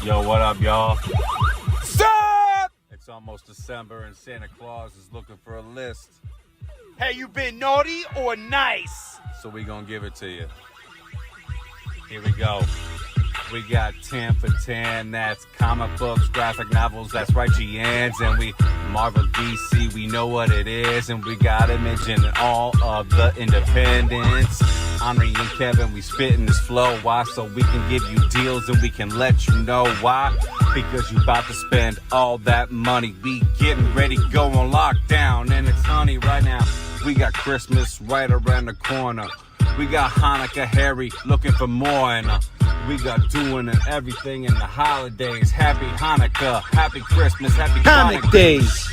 Yo, what up, y'all? Sup? It's almost December and Santa Claus is looking for a list. Hey, you been naughty or nice? So we gonna give it to you. Here we go. We got 10 for 10, that's comic books, graphic novels, that's right, GNs, and we Marvel DC, we know what it is, and we gotta mention all of the independents. Onrie and Kevin, we spitting this flow, why? So we can give you deals and we can let you know why. Because you about to spend all that money, we getting ready, go on lockdown, and it's honey right now. We got Christmas right around the corner. We got Hanukkah, Harry, looking for more, and we got doing and everything in the holidays. Happy Hanukkah, happy Christmas, happy Comic days.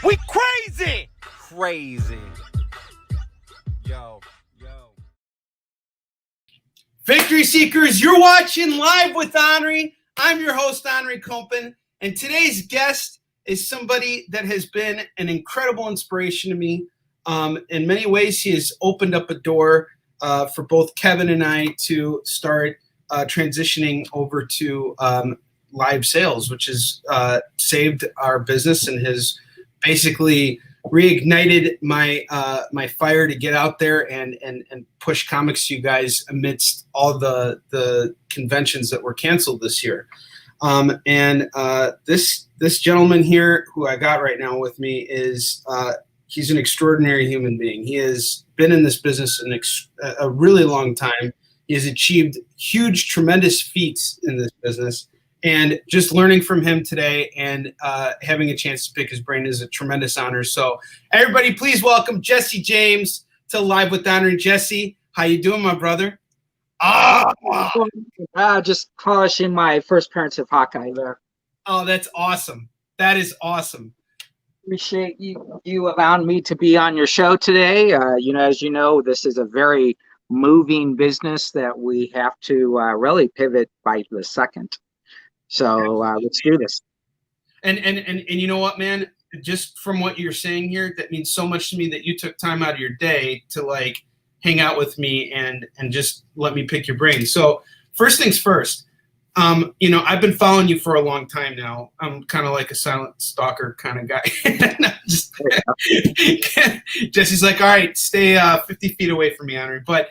We crazy. Crazy. Yo. Victory Seekers, you're watching Live with Onrie. I'm your host, Onrie Kompen, and today's guest is somebody that has been an incredible inspiration to me. In many ways, he has opened up a door for both Kevin and I to start transitioning over to live sales, which has saved our business and has basically reignited my my fire to get out there and push comics to you guys amidst all the conventions that were canceled this year. This gentleman here who I got right now with me is he's an extraordinary human being. He has been in this business a really long time. He has achieved huge, tremendous feats in this business. And just learning from him today and having a chance to pick his brain is a tremendous honor. So everybody, please welcome Jesse James to Live with Onrie. Jesse, how you doing, my brother? Just polishing my first appearance of Hawkeye there. Oh, that's awesome. That is awesome. Appreciate you allowing me to be on your show today. As you know, this is a very moving business that we have to really pivot by the second. So let's do this. And you know what, man? Just from what you're saying here, that means so much to me that you took time out of your day to like hang out with me and just let me pick your brain. So first things first, I've been following you for a long time now. I'm kind of like a silent stalker kind of guy. Jesse's like, all right, stay 50 feet away from me, Onrie. But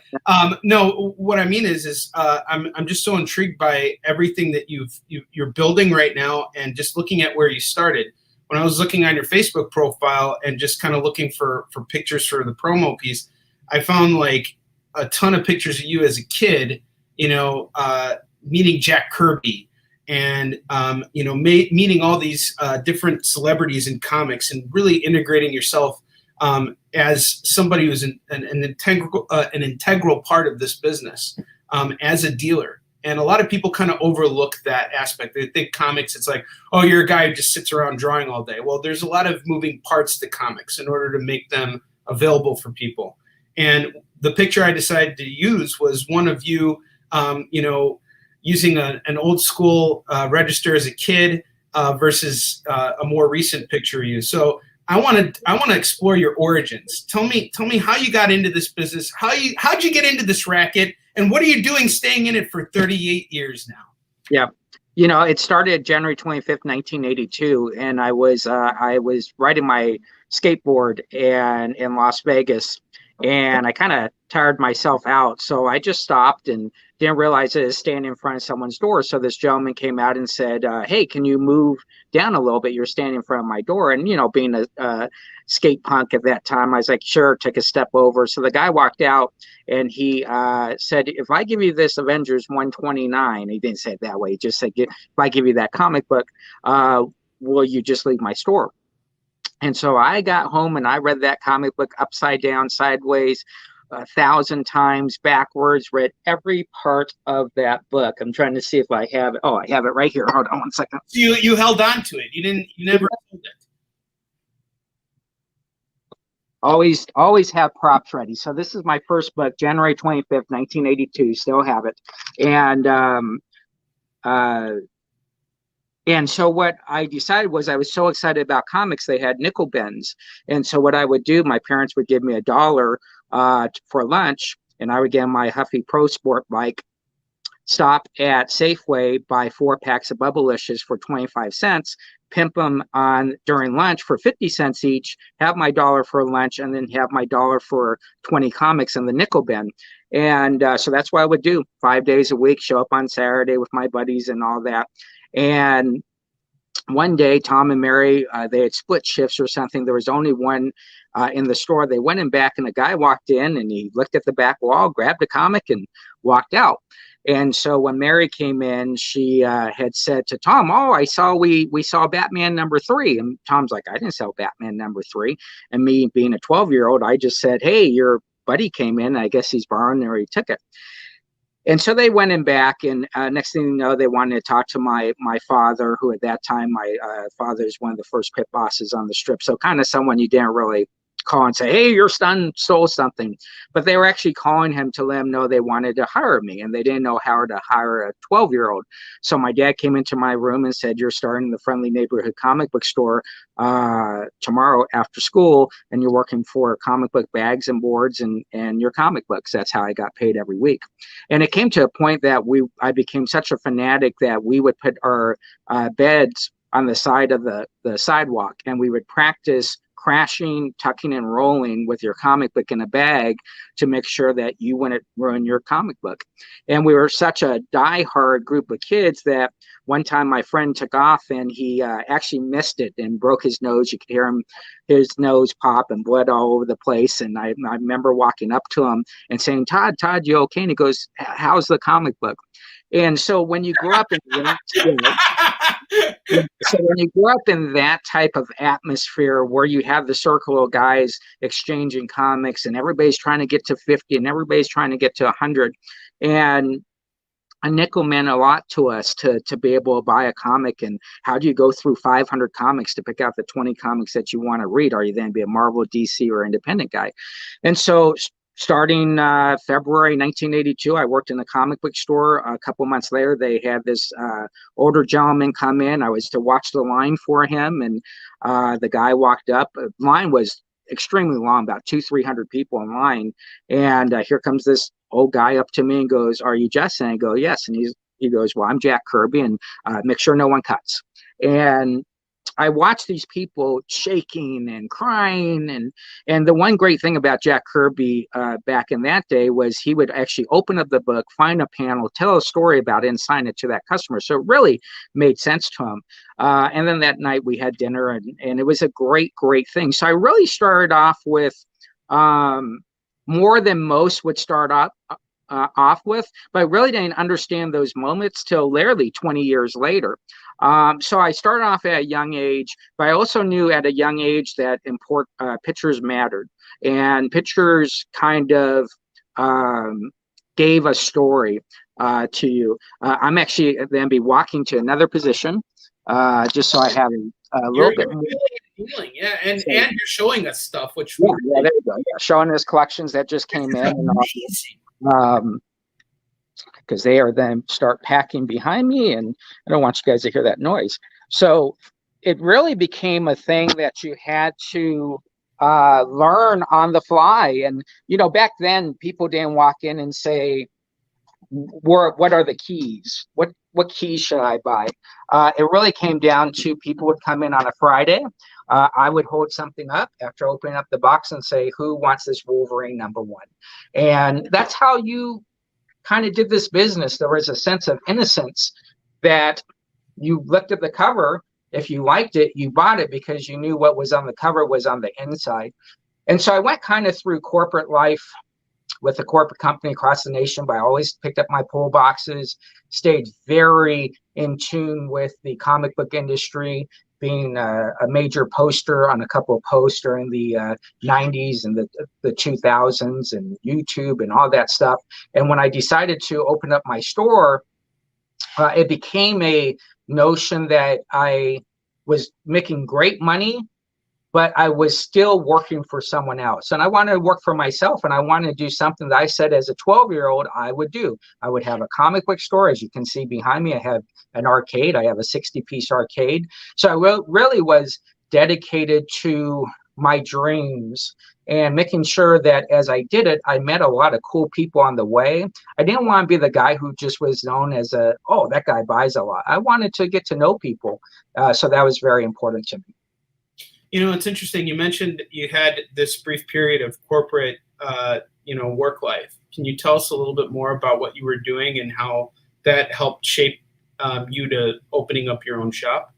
no, what I mean is I'm just so intrigued by everything that you're building right now, and just looking at where you started. When I was looking on your Facebook profile and just kind of looking for pictures for the promo piece, I found like a ton of pictures of you as a kid, meeting Jack Kirby and, meeting all these different celebrities in comics and really integrating yourself as somebody who's an integral part of this business as a dealer. And a lot of people kind of overlook that aspect. They think comics, it's like, oh, you're a guy who just sits around drawing all day. Well, there's a lot of moving parts to comics in order to make them available for people. And the picture I decided to use was one of you, using an old school register as a kid versus a more recent picture of you. So I want to explore your origins. Tell me how you got into this business. How'd you get into this racket, and what are you doing staying in it for 38 years now? Yeah. It started January 25th, 1982, and I was riding my skateboard in Las Vegas, and I kind of tired myself out. So I just stopped and didn't realize I was standing in front of someone's door. So this gentleman came out and said, hey, can you move down a little bit? You're standing in front of my door. And, being a skate punk at that time, I was like, sure, took a step over. So the guy walked out and he said, if I give you this Avengers 129, he didn't say it that way. He just said, if I give you that comic book, will you just leave my store? And so I got home and I read that comic book upside down, sideways, 1,000 times, backwards, read every part of that book. I'm trying to see if I have it. Oh, I have it right here. Hold on one second. So you held on to it. You never sold it. Always have props ready. So this is my first book, January 25th, 1982. Still have it. And so what I decided was I was so excited about comics, they had nickel bins. And so what I would do, my parents would give me $1 for lunch, and I would get my Huffy Pro Sport bike, stop at Safeway, buy 4 packs of Bubblicious for 25 cents, pimp them on during lunch for 50 cents each, have my dollar for lunch, and then have my dollar for 20 comics in the nickel bin. And so that's what I would do 5 days a week, show up on Saturday with my buddies and all that. And one day, Tom and Mary, they had split shifts or something. There was only one in the store. They went in back, and a guy walked in, and he looked at the back wall, grabbed a comic, and walked out. And so when Mary came in, she had said to Tom, "Oh, I saw we saw Batman #3." And Tom's like, "I didn't sell Batman #3." And me being a 12-year-old, I just said, "Hey, your buddy came in. I guess he's borrowing or he took it." And so they went in back, and next thing you know, they wanted to talk to my father, who at that time, my father is one of the first pit bosses on the strip. So kind of someone you didn't really call and say, "Hey, your son stole something." But they were actually calling him to let him know they wanted to hire me, and they didn't know how to hire a 12-year-old. So my dad came into my room and said, "You're starting the Friendly Neighborhood comic book store tomorrow after school, and you're working for comic book bags and boards and your comic books." That's how I got paid every week. And it came to a point that I became such a fanatic that we would put our beds on the side of the sidewalk, and we would practice crashing, tucking, and rolling with your comic book in a bag to make sure that you wouldn't ruin your comic book. And we were such a diehard group of kids that one time my friend took off, and he actually missed it and broke his nose. You could hear his nose pop and blood all over the place. And I remember walking up to him and saying, Todd, you okay?" And he goes, "How's the comic book?" And so when you grew up in that type of atmosphere where you have the circle of guys exchanging comics, and everybody's trying to get to 50 and everybody's trying to get to 100, and a nickel meant a lot to us to be able to buy a comic. And how do you go through 500 comics to pick out the 20 comics that you want to read? Are you then be a Marvel, DC, or independent guy? And so starting February 1982, I worked in a comic book store. A couple months later, they had this older gentleman come in. I was to watch the line for him, and the guy walked up. The line was extremely long, about 200-300 people in line. And here comes this old guy up to me and goes, "Are you Jess?" And I go, "Yes." And he goes, "Well, I'm Jack Kirby, and make sure no one cuts." And I watched these people shaking and crying, and the one great thing about Jack Kirby back in that day was he would actually open up the book, find a panel, tell a story about it, and sign it to that customer. So it really made sense to him. And then that night we had dinner, and it was a great thing. So I really started off with more than most would start off with, but I really didn't understand those moments till literally 20 years later. So I started off at a young age, but I also knew at a young age that pictures mattered, and pictures kind of gave a story to you. I'm actually then be walking to another position, just so I have a little bit more. Feeling, yeah, and you're showing us stuff, which yeah, there you go. Yeah, showing us collections that just came in, and because they are then start packing behind me, and I don't want you guys to hear that noise. So it really became a thing that you had to learn on the fly. And back then people didn't walk in and say, what are the keys? What keys should I buy? It really came down to people would come in on a Friday. I would hold something up after opening up the box and say, "Who wants this Wolverine #1?" And that's how you kind of did this business. There was a sense of innocence that you looked at the cover. If you liked it, you bought it because you knew what was on the cover was on the inside. And so I went kind of through corporate life with a corporate company across the nation, but I always picked up my pull boxes, stayed very in tune with the comic book industry, being a major poster on a couple of posts during the 90s and the 2000s and YouTube and all that stuff. And when I decided to open up my store, it became a notion that I was making great money, but I was still working for someone else. And I wanted to work for myself, and I wanted to do something that I said as a 12-year-old I would do. I would have a comic book store. As you can see behind me, I have an arcade. I have a 60-piece arcade. So I really was dedicated to my dreams. and making sure that as I did it, I met a lot of cool people on the way. I didn't want to be the guy who just was known as oh, that guy buys a lot. I wanted to get to know people. So that was very important to me. You know, it's interesting. You mentioned you had this brief period of corporate, work life. Can you tell us a little bit more about what you were doing and how that helped shape you to opening up your own shop?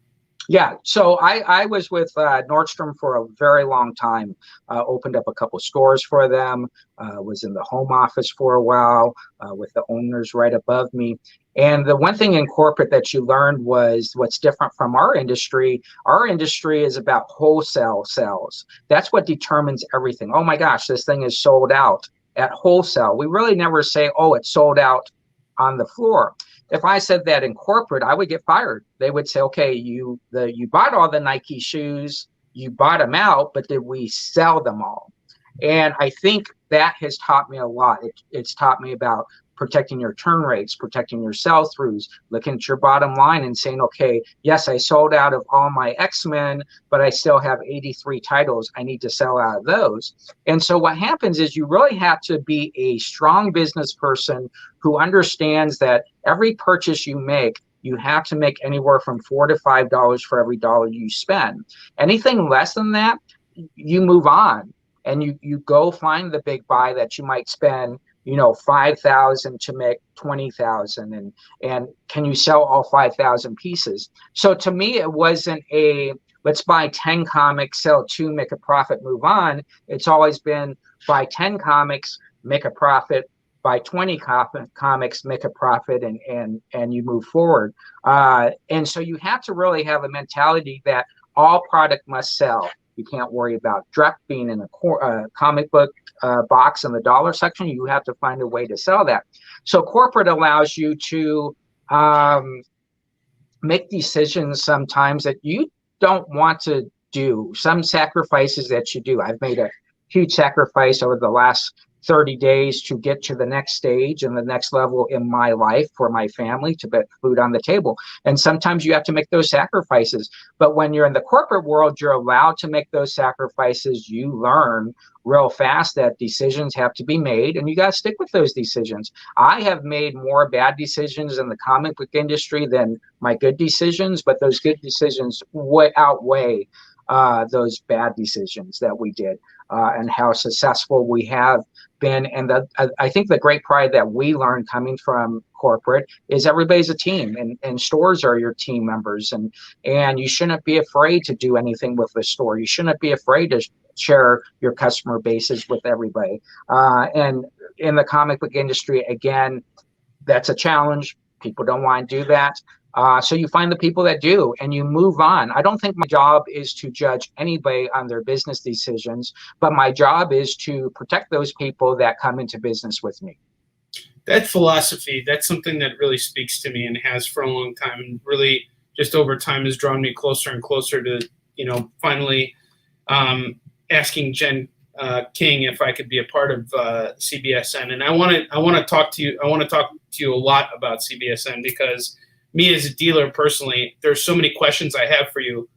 Yeah, so I was with Nordstrom for a very long time, opened up a couple stores for them, was in the home office for a while with the owners right above me. And the one thing in corporate that you learned was what's different from our industry. Our industry is about wholesale sales. That's what determines everything. Oh my gosh, this thing is sold out at wholesale. We really never say, oh, it's sold out on the floor. If I said that in corporate, I would get fired. They would say, okay, you bought all the Nike shoes, you bought them out, but did we sell them all? And I think that has taught me a lot. It's taught me about protecting your turn rates, protecting your sell-throughs, looking at your bottom line and saying, okay, yes, I sold out of all my X-Men, but I still have 83 titles. I need to sell out of those. And so what happens is you really have to be a strong business person who understands that every purchase you make, you have to make anywhere from $4 to $5 for every dollar you spend. Anything less than that, you move on and you go find the big buy that you might spend, $5,000 to make $20,000, and can you sell all 5,000 pieces? So to me, it wasn't a let's buy 10 comics, sell 2, make a profit, move on. It's always been buy 10 comics, make a profit, buy 20 comics, make a profit, and you move forward. And so you have to really have a mentality that all product must sell. You can't worry about Drek being in a comic book box in the dollar section. You have to find a way to sell that. So corporate allows you to make decisions sometimes that you don't want to do, some sacrifices that you do. I've made a huge sacrifice over the last 30 days to get to the next stage and the next level in my life for my family, to put food on the table. And sometimes you have to make those sacrifices. But when you're in the corporate world, you're allowed to make those sacrifices. You learn real fast that decisions have to be made, and you got to stick with those decisions. I have made more bad decisions in the comic book industry than my good decisions, but those good decisions outweigh those bad decisions that we did, and how successful we have been. And I think the great pride that we learned coming from corporate is everybody's a team, and stores are your team members, and you shouldn't be afraid to do anything with the store. You shouldn't be afraid to share your customer bases with everybody. And in the comic book industry, again, that's a challenge. People don't want to do that. So you find the people that do, and you move on. I don't think my job is to judge anybody on their business decisions, but my job is to protect those people that come into business with me. That philosophy, that's something that really speaks to me and has for a long time, and really just over time has drawn me closer and closer to, finally asking Jen King if I could be a part of CBSN. And I want to talk to you. I want to talk to you a lot about CBSN, because me as a dealer personally, there's so many questions I have for you.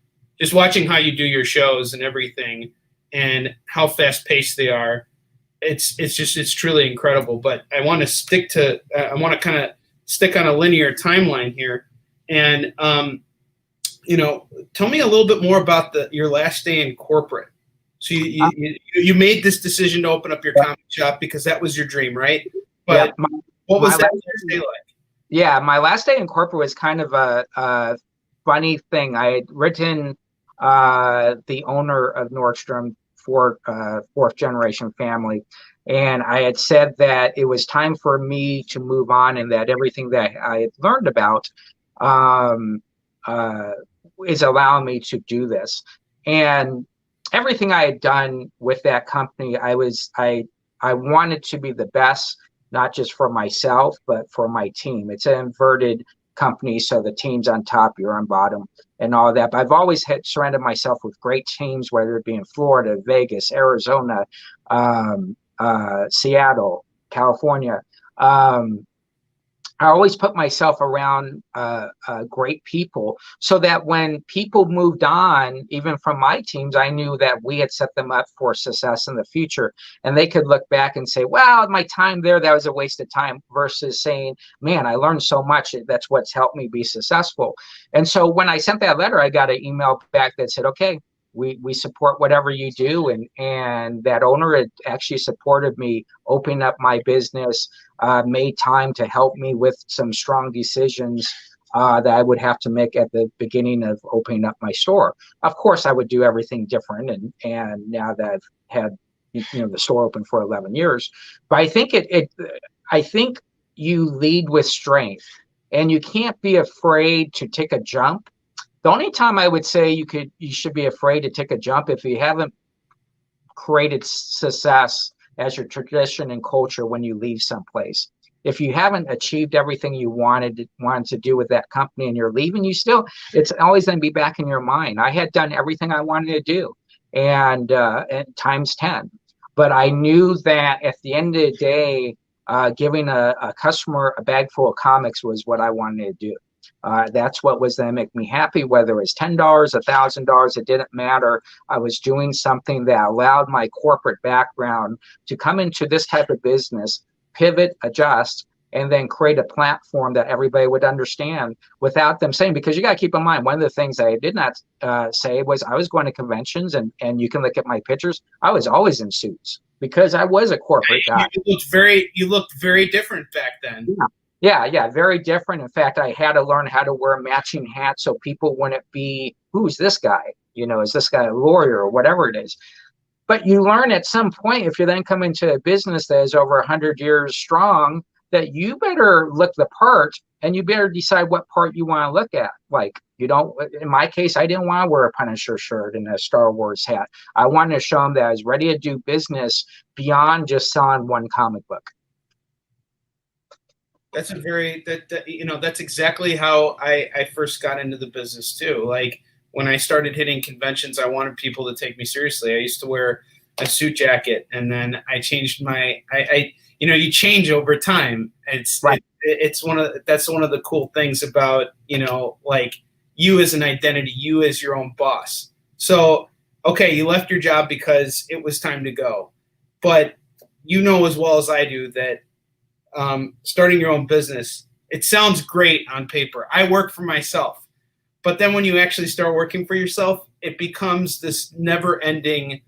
Just watching how you do your shows and everything, and how fast paced they are, it's truly incredible. But I want to kind of stick on a linear timeline here, and tell me a little bit more about your last day in corporate. So you made this decision to open up your comic shop because that was your dream, right? But yeah, what was that last day like? Yeah, my last day in corporate was kind of a funny thing. I had written the owner of Nordstrom, fourth generation family, and I had said that it was time for me to move on, and that everything that I had learned about is allowing me to do this. And everything I had done with that company, I wanted to be the best, not just for myself, but for my team. It's an inverted company, so the team's on top, you're on bottom, and all that. But I've always surrounded myself with great teams, whether it be in Florida, Vegas, Arizona, Seattle, California. I always put myself around great people, so that when people moved on, even from my teams, I knew that we had set them up for success in the future. And they could look back and say, well, my time there, that was a waste of time, versus saying, man, I learned so much. That's what's helped me be successful. And so when I sent that letter, I got an email back that said, okay, we support whatever you do. And that owner had actually supported me opening up my business, made time to help me with some strong decisions that I would have to make at the beginning of opening up my store. Of course, I would do everything different. And now that I've had, the store open for 11 years, but I think I think you lead with strength, and you can't be afraid to take a jump. The only time I would say you should be afraid to take a jump if you haven't created success as your tradition and culture when you leave someplace. If you haven't achieved everything you wanted to do with that company and you're leaving, it's always going to be back in your mind. I had done everything I wanted to do, and times 10. But I knew that at the end of the day, giving a customer a bag full of comics was what I wanted to do. That's what was going to make me happy, whether it was $10, $1,000, it didn't matter. I was doing something that allowed my corporate background to come into this type of business, pivot, adjust, and then create a platform that everybody would understand without them saying, because you got to keep in mind, one of the things I did not say was I was going to conventions, and you can look at my pictures. I was always in suits because I was a corporate guy. You looked very different back then. Yeah, very different. In fact, I had to learn how to wear matching hats so people wouldn't be, who's this guy? Is this guy a lawyer or whatever it is? But you learn at some point, if you then come into a business that is over 100 years strong, that you better look the part, and you better decide what part you want to look at. Like, in my case, I didn't want to wear a Punisher shirt and a Star Wars hat. I wanted to show them that I was ready to do business beyond just selling one comic book. That's that's exactly how I first got into the business too. Like, when I started hitting conventions, I wanted people to take me seriously. I used to wear a suit jacket, and then I changed you change over time. It's right. That's one of the cool things about, like, you as an identity, you as your own boss. So, okay, you left your job because it was time to go, but as well as I do that starting your own business, it sounds great on paper. I work for myself, but then when you actually start working for yourself, it becomes this never-ending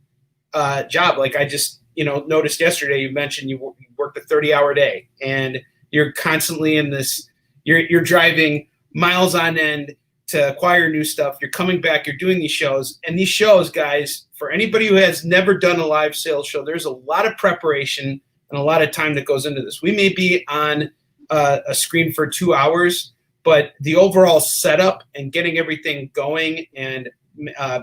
job. Like, I just noticed yesterday, you mentioned you worked a 30-hour day, and you're constantly in this. You're driving miles on end to acquire new stuff. You're coming back. You're doing these shows, and these shows, guys, for anybody who has never done a live sales show, there's a lot of preparation and a lot of time that goes into this. We may be on a screen for 2 hours, but the overall setup and getting everything going and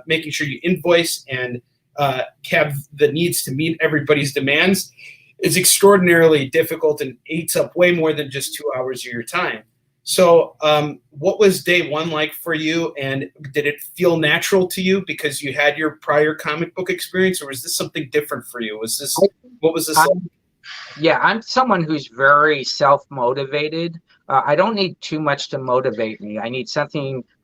making sure you invoice and have the needs to meet everybody's demands is extraordinarily difficult and eats up way more than just 2 hours of your time. So what was day one like for you, and did it feel natural to you because you had your prior comic book experience, or was this something different for you? What was this like? Yeah, I'm someone who's very self-motivated. I don't need too much to motivate me. I need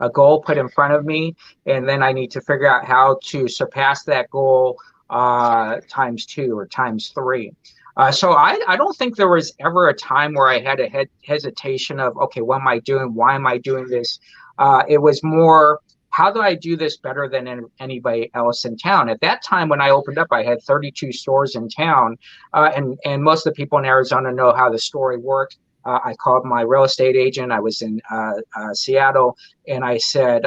a goal put in front of me, and then I need to figure out how to surpass that goal times 2 or times 3. So I don't think there was ever a time where I had a hesitation of, okay, what am I doing? Why am I doing this? It was more, how do I do this better than anybody else in town? At that time, when I opened up, I had 32 stores in town, and most of the people in Arizona know how the story worked. I called my real estate agent. I was in Seattle, and I said,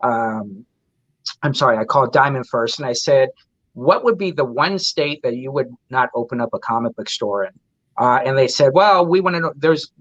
I'm sorry, I called Diamond First, and I said, what would be the one state that you would not open up a comic book store in? And they said, well, we want to know, there's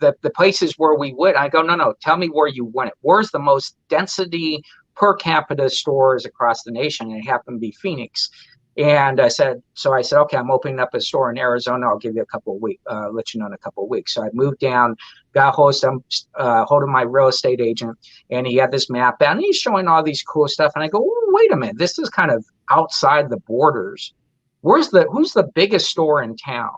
the places where we would. I go, no, tell me where you want it. Where's the most density per capita stores across the nation? And it happened to be Phoenix. And I said, okay, I'm opening up a store in Arizona. I'll give you a couple of weeks, let you know in a couple of weeks. So I moved down, got hold of my real estate agent, and he had this map out, and he's showing all these cool stuff. And I go, oh, wait a minute, this is kind of outside the borders. Who's the biggest store in town?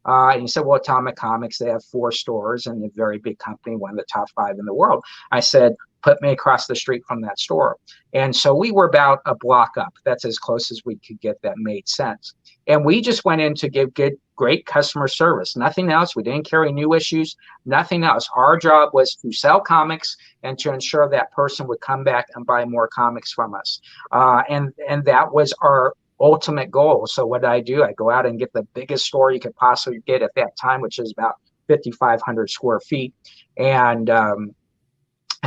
And he said, well, Atomic Comics, they have 4 stores and a very big company, one of the top 5 in the world. I said, put me across the street from that store. And so we were about a block up. That's as close as we could get that made sense. And we just went in to give great customer service. Nothing else. We didn't carry new issues, nothing else. Our job was to sell comics and to ensure that person would come back and buy more comics from us. And that was our ultimate goal. So what I do, I go out and get the biggest store you could possibly get at that time, which is about 5,500 square feet. And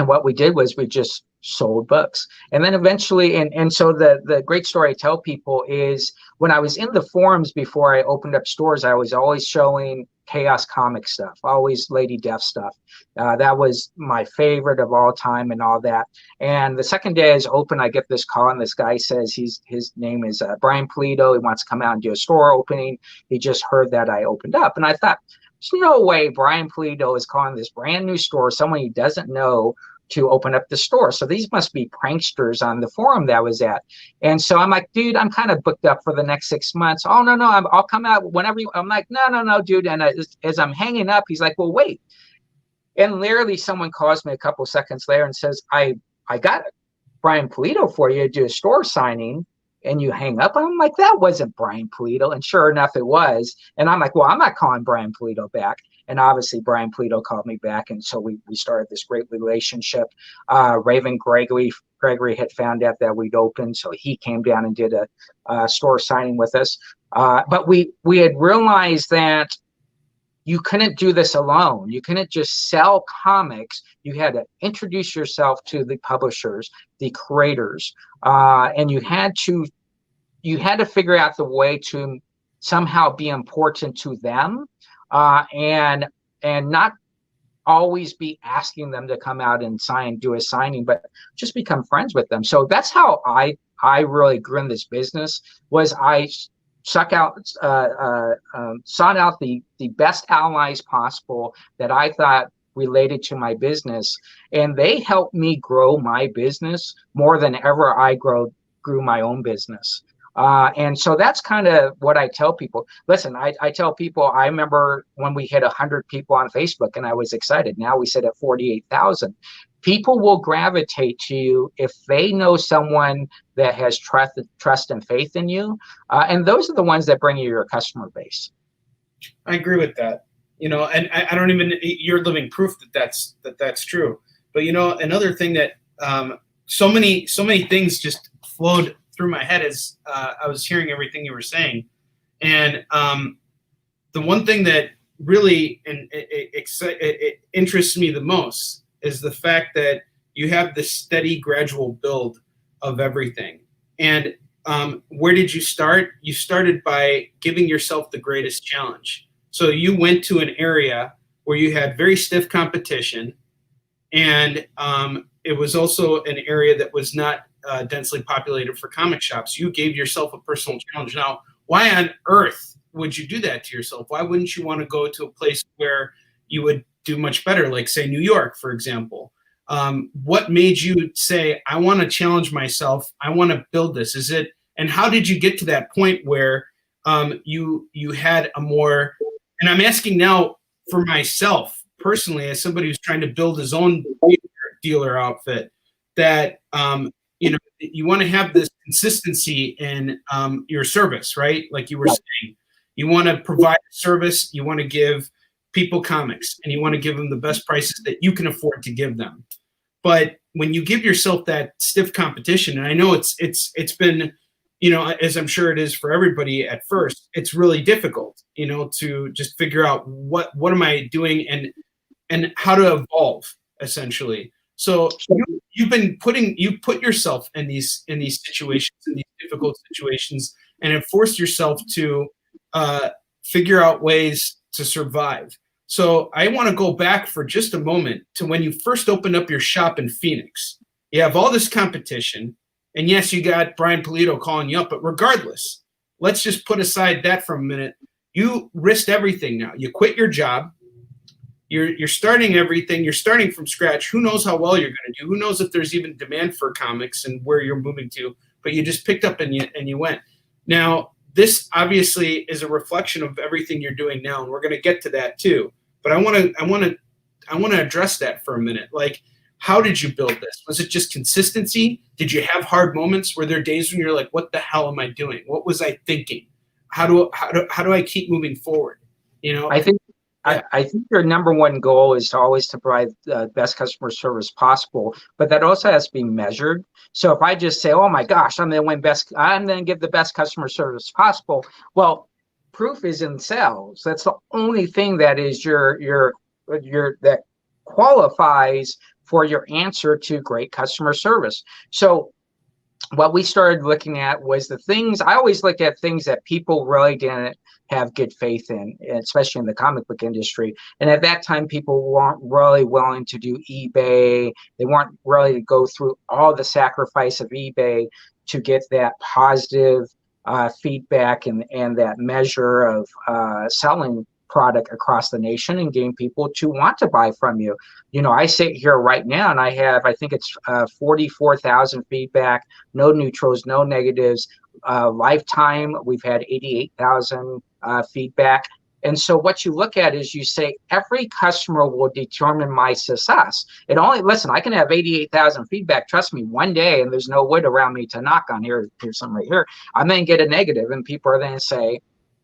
what we did was we just sold books. And then eventually, and so the great story I tell people is when I was in the forums before I opened up stores, I was always showing Chaos comic stuff, always Lady Death stuff. That was my favorite of all time and all that. And the second day I was open, I get this call and this guy says his name is Brian Polito. He wants to come out and do a store opening. He just heard that I opened up. And I thought, there's no way Brian Polito is calling this brand new store, someone he doesn't know, to open up the store. So these must be pranksters on the forum that I was at. And so I'm like, dude, I'm kind of booked up for the next 6 months. Oh, no, I'll come out whenever you. I'm like, no, dude. And as I'm hanging up, he's like, well, wait. And literally someone calls me a couple seconds later and says, I got Brian Polito for you to do a store signing. And you hang up. I'm like, that wasn't Brian Polito. And sure enough, it was. And I'm like, well, I'm not calling Brian Polito back. And obviously, Brian Polito called me back. And so we started this great relationship. Raven Gregory had found out that we'd opened. So he came down and did a store signing with us. But we had realized that you couldn't do this alone. You couldn't just sell comics. You had to introduce yourself to the publishers, the creators, and you had to figure out the way to somehow be important to them, and not always be asking them to come out and do a signing, but just become friends with them. So that's how I really grew in this business. Was I sought out the best allies possible that I thought related to my business, and they helped me grow my business more than ever I grew my own business. And so that's kind of what I tell people. Listen, I tell people, I remember when we hit 100 people on Facebook and I was excited. Now we sit at 48,000. People will gravitate to you if they know someone that has trust and faith in you. And those are the ones that bring you your customer base. I agree with that. And I don't even, you're living proof that that's true. But another thing that so many things just flowed through my head as I was hearing everything you were saying. And the one thing that really it interests me the most is the fact that you have this steady, gradual build of everything. And where did you start? You started by giving yourself the greatest challenge. So you went to an area where you had very stiff competition, and it was also an area that was not densely populated for comic shops. You gave yourself a personal challenge. Now, why on earth would you do that to yourself? Why wouldn't you want to go to a place where you would do much better, like say New York, for example? What made you say, I want to challenge myself, I want to build this? And how did you get to that point where you had a more, and I'm asking now for myself personally, as somebody who's trying to build his own dealer outfit, that you want to have this consistency in your service, right? Like you were saying, you want to provide a service, you want to give people comics, and you want to give them the best prices that you can afford to give them. But when you give yourself that stiff competition, and I know it's been, as I'm sure it is for everybody at first, it's really difficult, to just figure out what am I doing and how to evolve, essentially. So you put yourself in these situations, in these difficult situations, and have forced yourself to figure out ways to survive. So I want to go back for just a moment to when you first opened up your shop in Phoenix. You have all this competition, and yes, you got Brian Polito calling you up, but regardless, let's just put aside that for a minute. You risked everything now. You quit your job. You're starting everything. You're starting from scratch. Who knows how well you're going to do? Who knows if there's even demand for comics and where you're moving to? But you just picked up and you went. Now, this obviously is a reflection of everything you're doing now, and we're going to get to that too. But I want to address that for a minute. Like, how did you build this? Was it just consistency? Did you have hard moments? Were there days when you're like, what the hell am I doing? What was I thinking? How do I keep moving forward? You know, I think your number one goal is to always to provide the best customer service possible, but that also has to be measured. So if I just say, "Oh my gosh, I'm going to give the best customer service possible," well, proof is in sales. That's the only thing that is that qualifies for your answer to great customer service. So what we started looking at was the things. I always looked at things that people really didn't have good faith in, especially in the comic book industry. And at that time, people weren't really willing to do eBay. They weren't really to go through all the sacrifice of eBay to get that positive feedback and that measure of selling product across the nation and getting people to want to buy from you. You know, I sit here right now and I think it's 44,000 feedback, no neutrals, no negatives. Lifetime, we've had 88,000 feedback. And so what you look at is you say, every customer will determine my success. Listen, I can have 88,000 feedback. Trust me, one day, and there's no wood around me to knock on here's some right here. I'm going to get a negative, and people are going to say,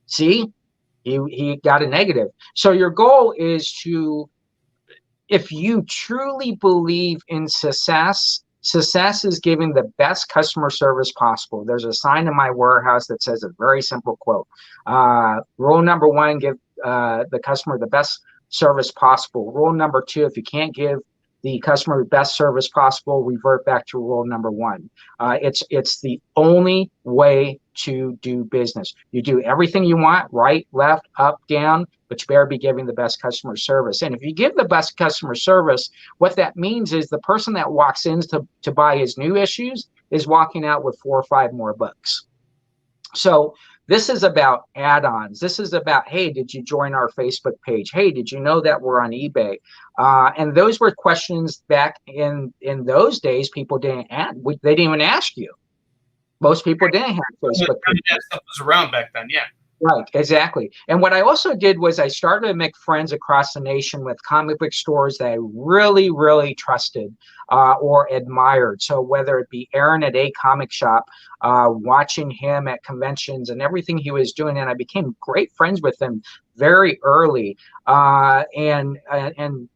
see, he got a negative. So your goal is to, if you truly believe in success is giving the best customer service possible. There's a sign in my warehouse that says a very simple quote. Rule number one, give the customer the best service possible. Rule number two, if you can't give the customer the best service possible, revert back to rule number one. It's the only way to do business. You do everything you want, right, left, up, down, but you better be giving the best customer service. And if you give the best customer service, what that means is the person that walks in to buy his new issues is walking out with 4 or 5 more books. So this is about add-ons. This is about, hey, did you join our Facebook page? Hey, did you know that we're on eBay? And those were questions back in those days people didn't ask. They didn't even ask you. Most people didn't have Facebook pages. That stuff was around back then, yeah. Right, exactly. And what I also did was I started to make friends across the nation with comic book stores that I really, really trusted or admired. So whether it be Aaron at A Comic Shop, watching him at conventions and everything he was doing, and I became great friends with him very early. And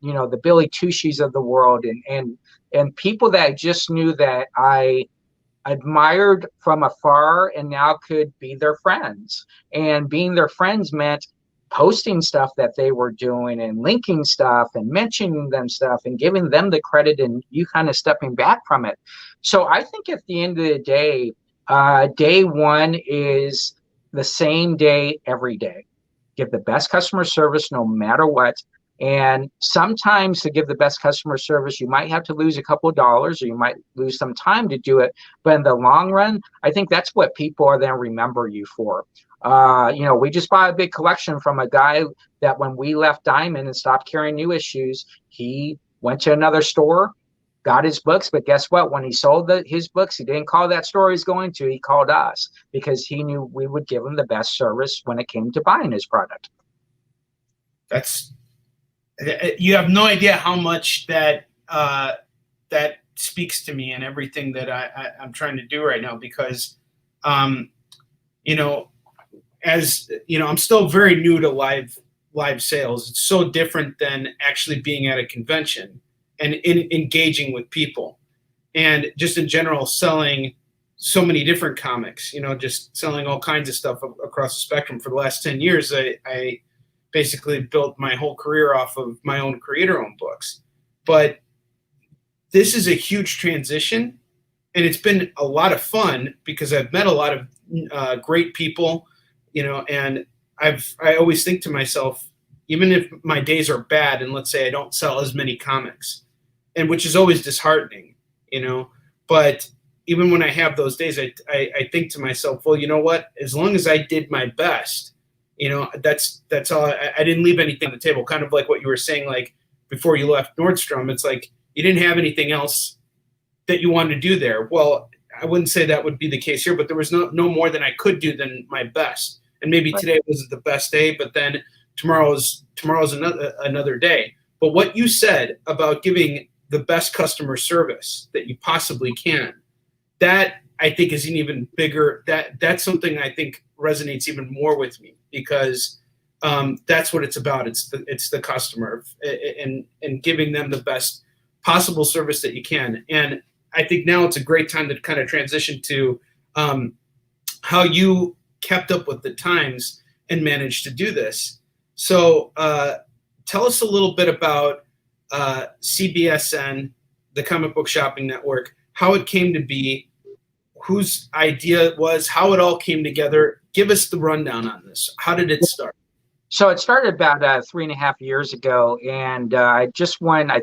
you know, the Billy Tushis of the world and people that I just knew that I admired from afar and now could be their friends. And being their friends meant posting stuff that they were doing and linking stuff and mentioning them stuff and giving them the credit and you kind of stepping back from it. So I think at the end of the day, day one is the same day every day. Give the best customer service no matter what. And sometimes to give the best customer service, you might have to lose a couple of dollars or you might lose some time to do it. But in the long run, I think that's what people are then remember you for. You know, we just bought a big collection from a guy that when we left Diamond and stopped carrying new issues, he went to another store, got his books. But guess what? When he sold his books, he didn't call that store he's going to. He called us because he knew we would give him the best service when it came to buying his product. You have no idea how much that speaks to me and everything that I'm trying to do right now because, you know, as you know, I'm still very new to live sales. It's so different than actually being at a convention and engaging with people, and just in general selling so many different comics. You know, just selling all kinds of stuff across the spectrum. For the last 10 years, I basically built my whole career off of my own creator-owned books. But this is a huge transition, and it's been a lot of fun because I've met a lot of great people, you know, and I always think to myself, even if my days are bad and let's say I don't sell as many comics, and which is always disheartening, you know, but even when I have those days, I think to myself, well, you know what, as long as I did my best, you know, that's all. I didn't leave anything on the table. Kind of like what you were saying, like before you left Nordstrom, it's like you didn't have anything else that you wanted to do there. Well, I wouldn't say that would be the case here, but there was no more than I could do than my best. And maybe today wasn't the best day, but then tomorrow's another day. But what you said about giving the best customer service that you possibly can, that I think is an even bigger, that's something I think resonates even more with me, because that's what it's about. It's the customer and giving them the best possible service that you can. And I think now it's a great time to kind of transition to how you kept up with the times and managed to do this. So tell us a little bit about CBSN, the Comic Book Shopping Network, how it came to be, whose idea it was, how it all came together. Give us the rundown on this. How did it start? So it started about 3.5 years ago, and I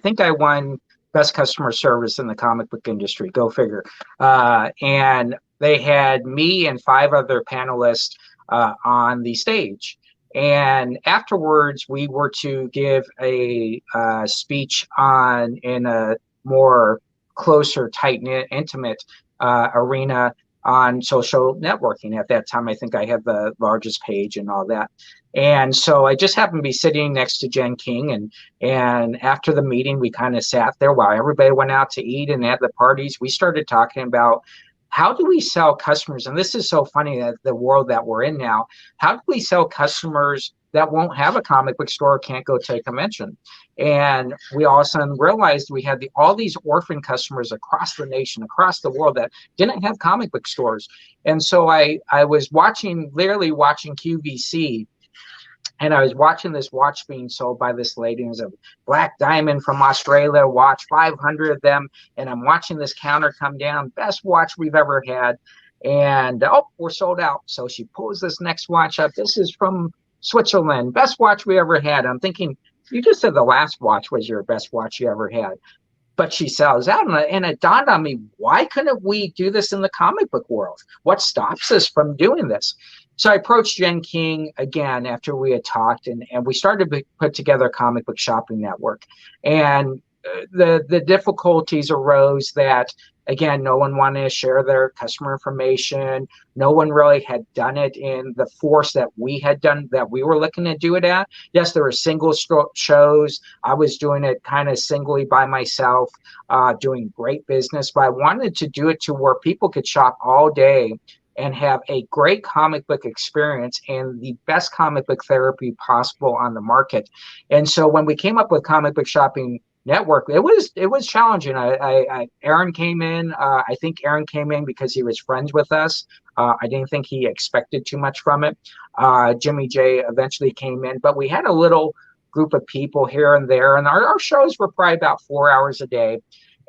think I won Best Customer Service in the comic book industry. Go figure. And they had me and 5 other panelists on the stage. And afterwards, we were to give a speech in a more closer, tight-knit, intimate arena on social networking. At that time, I think I had the largest page and all that. And so I just happened to be sitting next to Jen King, and after the meeting, we kind of sat there while everybody went out to eat, and at the parties, we started talking about how do we sell customers, and this is so funny that the world that we're in now, how do we sell customers that won't have a comic book store or can't go to a convention? And we all of a sudden realized we had all these orphan customers across the nation, across the world, that didn't have comic book stores. And so I was literally watching QVC, and I was watching this watch being sold by this lady. It was a black diamond from Australia watch, 500 of them. And I'm watching this counter come down, best watch we've ever had. And, oh, we're sold out. So she pulls this next watch up. This is from Switzerland, best watch we ever had. I'm thinking, you just said the last watch was your best watch you ever had. But she sells out. And it dawned on me, why couldn't we do this in the comic book world? What stops us from doing this? So I approached Jen King again after we had talked, and we started to put together a comic book shopping network. And the difficulties arose that, again, no one wanted to share their customer information. No one really had done it in the force that we had done, that we were looking to do it at. Yes, there were single shows. I was doing it kind of singly by myself, doing great business, but I wanted to do it to where people could shop all day and have a great comic book experience and the best comic book therapy possible on the market. And so when we came up with Comic Book Shopping Network, it was challenging. Aaron came in. I think Aaron came in because he was friends with us. I didn't think he expected too much from it. Jimmy J eventually came in, but we had a little group of people here and there, and our shows were probably about 4 hours a day.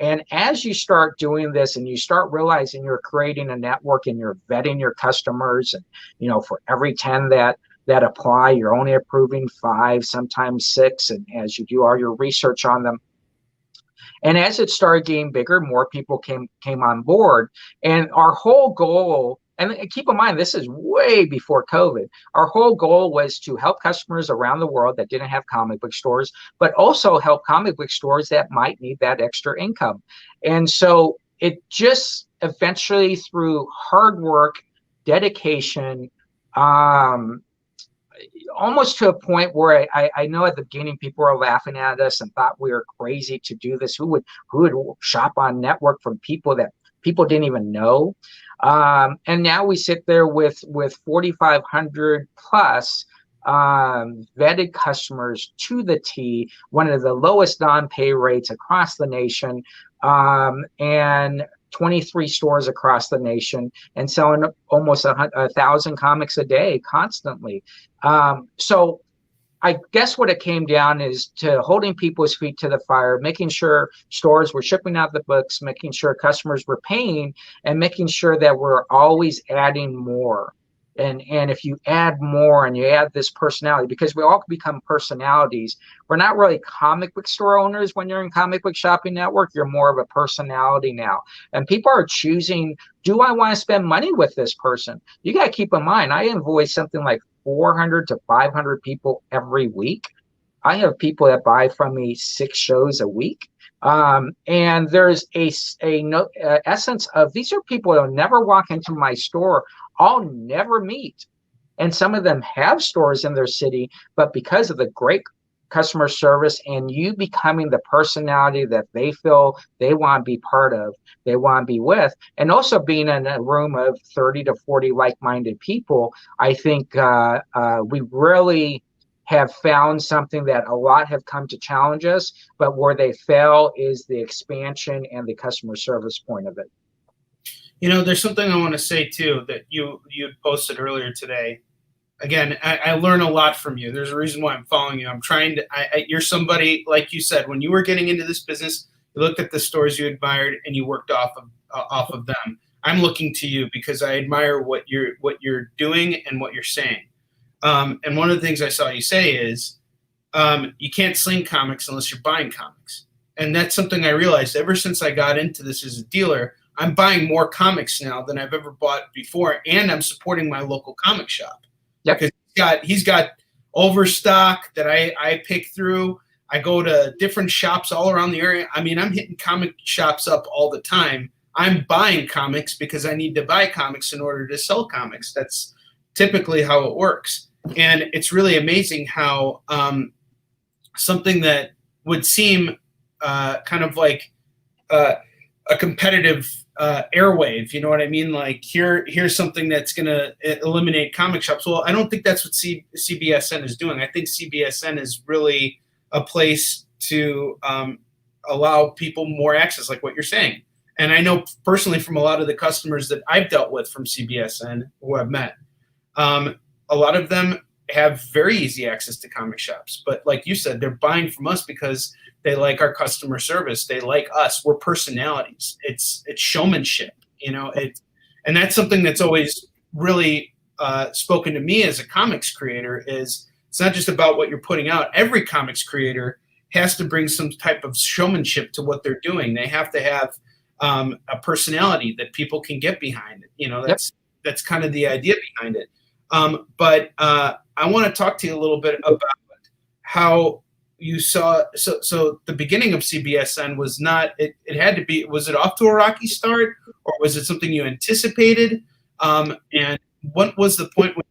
And as you start doing this and you start realizing you're creating a network and you're vetting your customers, and, you know, for every 10 that apply, you're only approving 5, sometimes 6. And as you do all your research on them, and as it started getting bigger, more people came on board. And our whole goal, and keep in mind, this is way before COVID. Our whole goal was to help customers around the world that didn't have comic book stores, but also help comic book stores that might need that extra income. And so it just eventually, through hard work, dedication, almost to a point where I know at the beginning people were laughing at us and thought we were crazy to do this. Who would shop on network from people that people didn't even know? And now we sit there with 4,500 plus vetted customers to the T, one of the lowest non-pay rates across the nation, and 23 stores across the nation, and selling almost 1,000 comics a day constantly. So I guess what it came down is to holding people's feet to the fire, making sure stores were shipping out the books, making sure customers were paying, and making sure that we're always adding more. And if you add more and you add this personality, because we all become personalities, we're not really comic book store owners when you're in Comic Book Shopping Network. You're more of a personality now. And people are choosing, do I want to spend money with this person? You got to keep in mind, I invoice something like 400 to 500 people every week. I have people that buy from me 6 shows a week. And there's essence of these are people who never walk into my store. I'll never meet. And some of them have stores in their city, but because of the great customer service and you becoming the personality that they feel they want to be part of, they want to be with, and also being in a room of 30 to 40 like-minded people, I think we really have found something that a lot have come to challenge us, but where they fail is the expansion and the customer service point of it. You know, there's something I want to say too that you posted earlier today. Again, I learn a lot from you. There's a reason why I'm following you. I'm trying to. You're somebody, like you said, when you were getting into this business, you looked at the stores you admired and you worked off of them. I'm looking to you because I admire what you're doing and what you're saying. And one of the things I saw you say is you can't sling comics unless you're buying comics. And that's something I realized ever since I got into this as a dealer. I'm buying more comics now than I've ever bought before, and I'm supporting my local comic shop. Yep. Because he's got overstock that I pick through. I go to different shops all around the area. I mean, I'm hitting comic shops up all the time. I'm buying comics because I need to buy comics in order to sell comics. That's typically how it works. And it's really amazing how something that would seem kind of like a competitive airwave, you know what I mean? Like here's something that's going to eliminate comic shops. Well, I don't think that's what CBSN is doing. I think CBSN is really a place to allow people more access, like what you're saying. And I know personally from a lot of the customers that I've dealt with from CBSN who I've met, a lot of them have very easy access to comic shops. But like you said, they're buying from us because they like our customer service. They like us. We're personalities. It's showmanship, you know. And that's something that's always really spoken to me as a comics creator. Is it's not just about what you're putting out. Every comics creator has to bring some type of showmanship to what they're doing. They have to have a personality that people can get behind. You know, that's kind of the idea behind it. But I want to talk to you a little bit about how you saw. So the beginning of CBSN was not. It had to be. Was it off to a rocky start, or was it something you anticipated? And what was the point when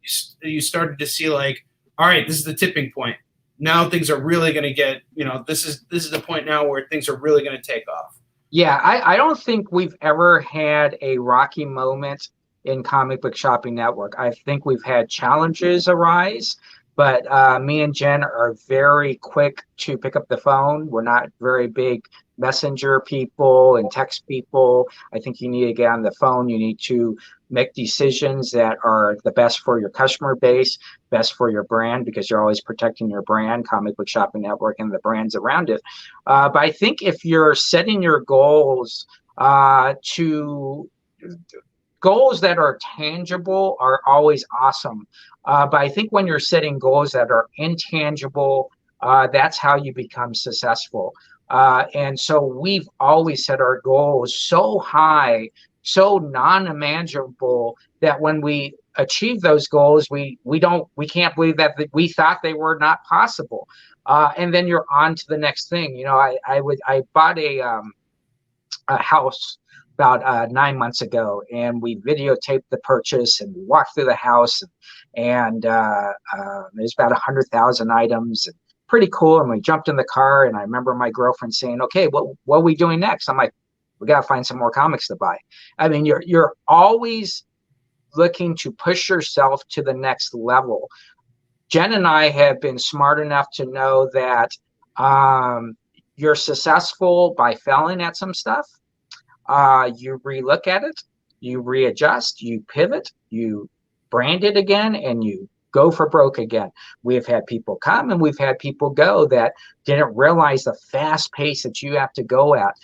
you started to see like, all right, this is the tipping point. Now things are really going to get. You know, this is the point now where things are really going to take off. Yeah, I don't think we've ever had a rocky moment in Comic Book Shopping Network. I think we've had challenges arise, but me and Jen are very quick to pick up the phone. We're not very big messenger people and text people. I think you need to get on the phone. You need to make decisions that are the best for your customer base, best for your brand, because you're always protecting your brand, Comic Book Shopping Network, and the brands around it. But I think if you're setting your goals goals that are tangible are always awesome. But I think when you're setting goals that are intangible, that's how you become successful. And so we've always set our goals so high, so non-imaginable that when we achieve those goals, we can't believe that we thought they were not possible. And then you're on to the next thing. You know, I bought a house about 9 months ago, and we videotaped the purchase and we walked through the house, and there's about 100,000 items, and pretty cool. And we jumped in the car, and I remember my girlfriend saying, "Okay, what are we doing next?" I'm like, "We got to find some more comics to buy." I mean, you're always looking to push yourself to the next level. Jen and I have been smart enough to know that you're successful by failing at some stuff. You relook at it, you readjust, you pivot, you brand it again, and you go for broke again. We've had people come and we've had people go that didn't realize the fast pace that you have to go at.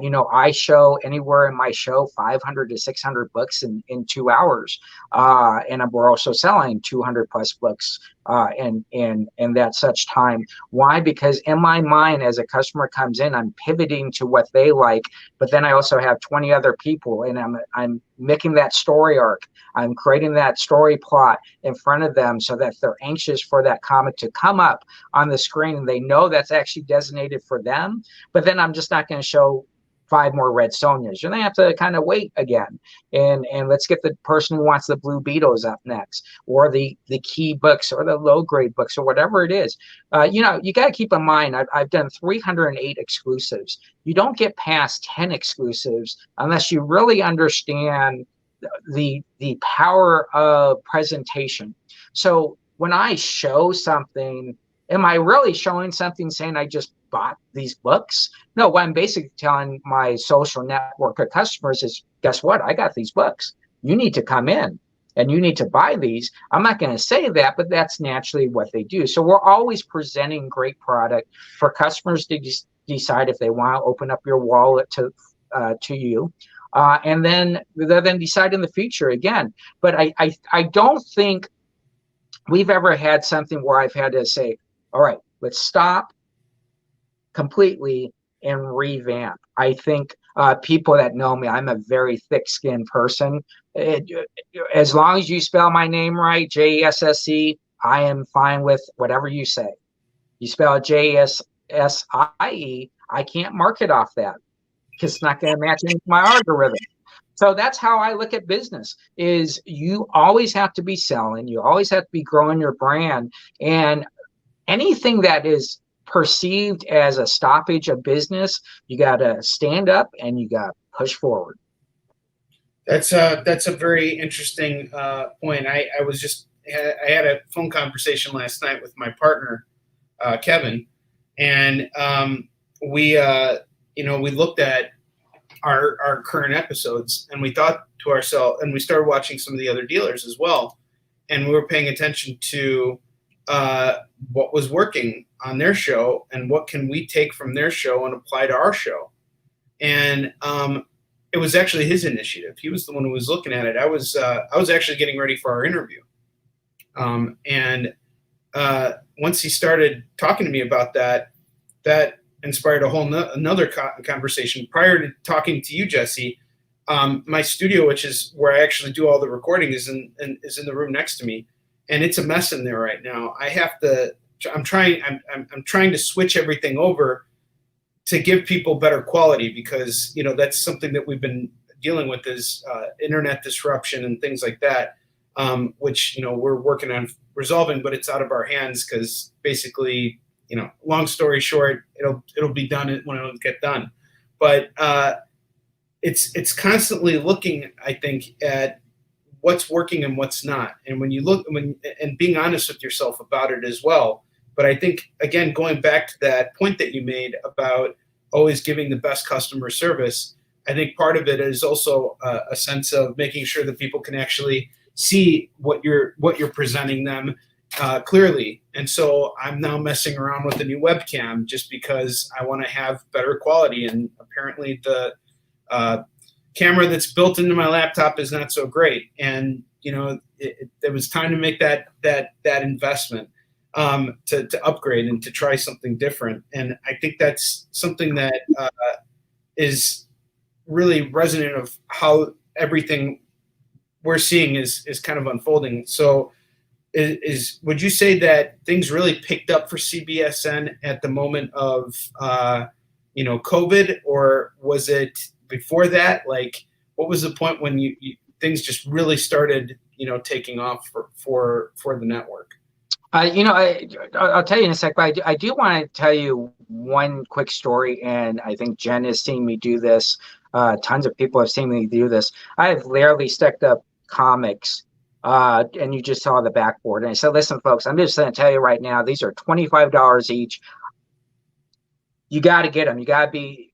You know, I show anywhere in my show 500 to 600 books in 2 hours. And we're also selling 200 plus books and that such time. Why? Because in my mind, as a customer comes in, I'm pivoting to what they like, but then I also have 20 other people, and I'm making that story arc. I'm creating that story plot in front of them so that they're anxious for that comic to come up on the screen, and they know that's actually designated for them. But then I'm just not going to show 5 more Red Sonjas. You're gonna have to kind of wait again, and let's get the person who wants the Blue Beetles up next, or the key books, or the low grade books, or whatever it is. You know, you got to keep in mind, I've done 308 exclusives. You don't get past 10 exclusives unless you really understand the power of presentation. So when I show something, am I really showing something saying I just bought these books? No, what I'm basically telling my social network of customers is, guess what? I got these books. You need to come in and you need to buy these. I'm not going to say that, but that's naturally what they do. So we're always presenting great product for customers to decide if they want to open up your wallet to you. And then they'll then decide in the future again. But I don't think we've ever had something where I've had to say, all right, let's stop completely and revamp. I think people that know me, I'm a very thick-skinned person. As long as you spell my name right, Jesse, I am fine with whatever you say. You spell it Jsie, I can't mark it off that because it's not going to match into my algorithm. So that's how I look at business, is you always have to be selling. You always have to be growing your brand. And anything that is perceived as a stoppage of business, you got to stand up and you got to push forward. That's a very interesting point. I had a phone conversation last night with my partner, Kevin, and we looked at our current episodes, and we thought to ourselves, and we started watching some of the other dealers as well, and we were paying attention to what was working on their show and what can we take from their show and apply to our show. And it was actually his initiative. He was the one who was looking at it. I was actually getting ready for our interview. And once he started talking to me about that inspired a whole another conversation. Prior to talking to you, Jesse, my studio, which is where I actually do all the recording, is in the room next to me. And it's a mess in there right now. I'm trying to switch everything over to give people better quality, because, you know, that's something that we've been dealing with, is internet disruption and things like that, which, you know, we're working on resolving, but it's out of our hands because basically, you know, long story short, it'll be done when it'll get done. But it's constantly looking, I think, at what's working and what's not. And when you look, and being honest with yourself about it as well. But I think, again, going back to that point that you made about always giving the best customer service, I think part of it is also a sense of making sure that people can actually see what you're presenting them clearly. And so I'm now messing around with a new webcam just because I want to have better quality. And apparently the camera that's built into my laptop is not so great. And, you know, it was time to make that investment to upgrade and to try something different. And I think that's something that is really resonant of how everything we're seeing is kind of unfolding. So would you say that things really picked up for CBSN at the moment of COVID, or was it before that? Like, what was the point when you things just really started taking off for the network? I'll tell you in a sec, but I do want to tell you one quick story, and I think Jen has seen me do this. Tons of people have seen me do this. I have literally stacked up comics, and you just saw the backboard. And I said, listen, folks, I'm just going to tell you right now, these are $25 each. You got to get them. You got to be,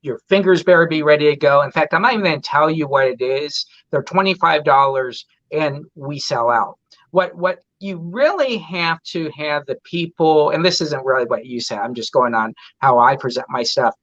your fingers better be ready to go. In fact, I'm not even going to tell you what it is. They're $25 and we sell out. What you really have to have the people, and this isn't really what you said, I'm just going on how I present my stuff.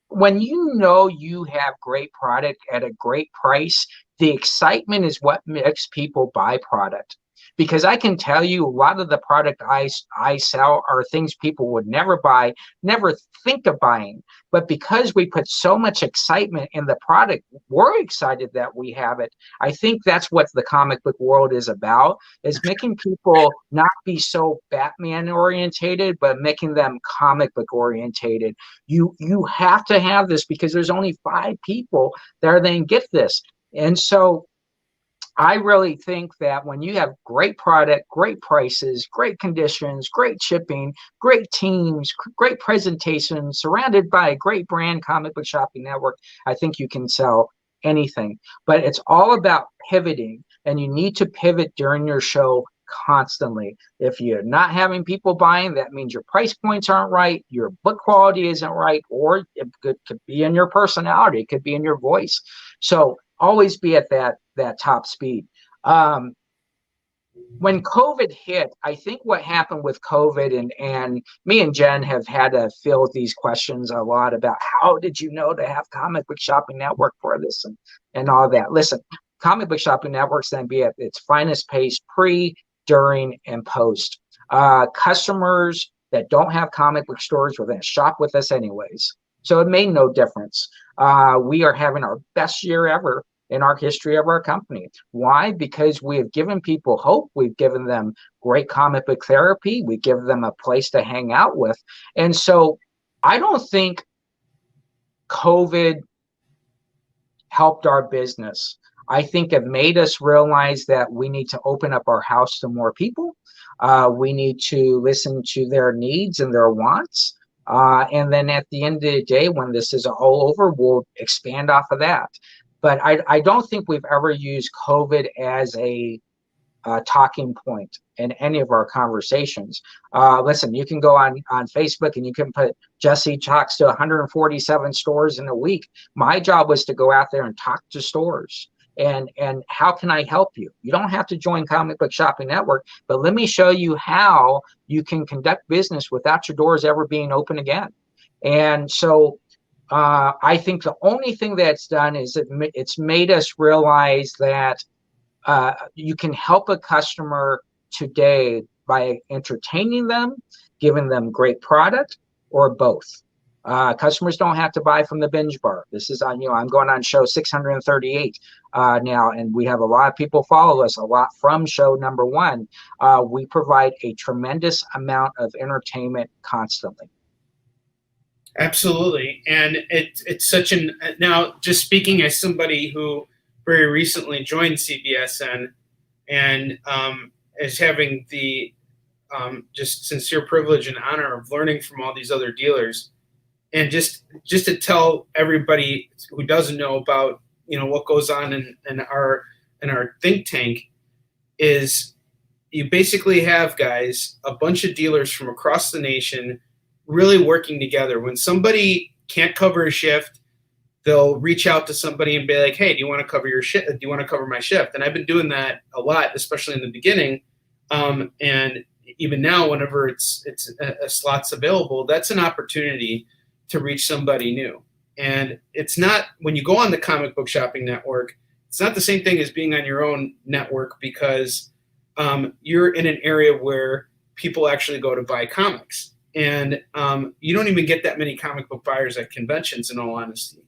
When you know you have great product at a great price, the excitement is what makes people buy product. because I can tell you a lot of the product I sell are things people would never buy, never think of buying. But because we put so much excitement in the product, we're excited that we have it. I think that's what the comic book world is about, is making people not be so Batman orientated, but making them comic book orientated. You have to have this because there's only 5 people that are going to get this. And so I really think that when you have great product, great prices, great conditions, great shipping, great teams, great presentation, surrounded by a great brand, Comic Book Shopping Network, I think you can sell anything. But it's all about pivoting, and you need to pivot during your show constantly. If you're not having people buying, that means your price points aren't right, your book quality isn't right, or it could be in your personality, it could be in your voice. So always be at that top speed. When COVID hit, I think what happened with COVID, and me and Jen have had to field these questions a lot about how did you know to have Comic Book Shopping Network for this and all that. Listen, Comic Book Shopping Network's then be at its finest pace pre, during, and post. Customers that don't have comic book stores were going to shop with us anyways. So it made no difference. We are having our best year ever in our history of our company. Why? Because we have given people hope. We've given them great comic book therapy. We give them a place to hang out with. And so I don't think COVID helped our business. I think it made us realize that we need to open up our house to more people. We need to listen to their needs and their wants. And then at the end of the day, when this is all over, we'll expand off of that. But I don't think we've ever used COVID as a talking point in any of our conversations. Listen, you can go on Facebook and you can put Jesse talks to 147 stores in a week. My job was to go out there and talk to stores. And how can I help you? You don't have to join Comic Book Shopping Network, but let me show you how you can conduct business without your doors ever being open again. And so I think the only thing that's done is it's made us realize that you can help a customer today by entertaining them, giving them great product, or both. Customers don't have to buy from the binge bar. This is on, I'm going on show 638 now, and we have a lot of people follow us a lot from show number 1. We provide a tremendous amount of entertainment constantly. Absolutely. And it's such now just speaking as somebody who very recently joined CBSN and is having the just sincere privilege and honor of learning from all these other dealers. And just to tell everybody who doesn't know about, what goes on in our think tank is you basically have guys, a bunch of dealers from across the nation really working together. When somebody can't cover a shift, they'll reach out to somebody and be like, hey, do you want to cover your shift? Do you want to cover my shift? And I've been doing that a lot, especially in the beginning. And even now, whenever it's a slot's available, that's an opportunity to reach somebody new. And it's not, when you go on the Comic Book Shopping Network, it's not the same thing as being on your own network, because you're in an area where people actually go to buy comics. And you don't even get that many comic book buyers at conventions, in all honesty.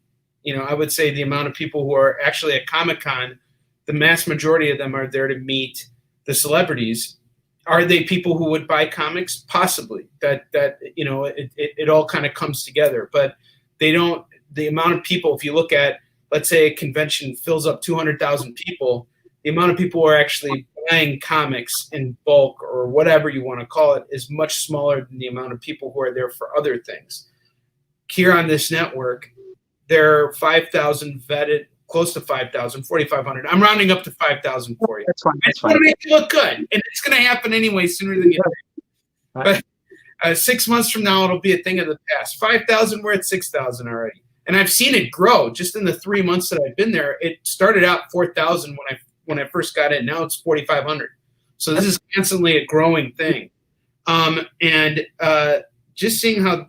I would say the amount of people who are actually at Comic-Con, the mass majority of them are there to meet the celebrities. Are they people who would buy comics? Possibly. It all kind of comes together. But they don't, the amount of people, if you look at, let's say a convention fills up 200,000 people, the amount of people who are actually buying comics in bulk or whatever you want to call it is much smaller than the amount of people who are there for other things. Here on this network, there are 5,000 vetted, close to 5,000, 4,500. I'm rounding up to 5,000 for you. That's fine. I just want to make you look good. And it's going to happen anyway sooner than you think. But 6 months from now, it'll be a thing of the past. 5,000, we're at 6,000 already. And I've seen it grow just in the 3 months that I've been there. It started out 4,000 when I first got in. Now it's 4,500. So this is constantly a growing thing. And just seeing how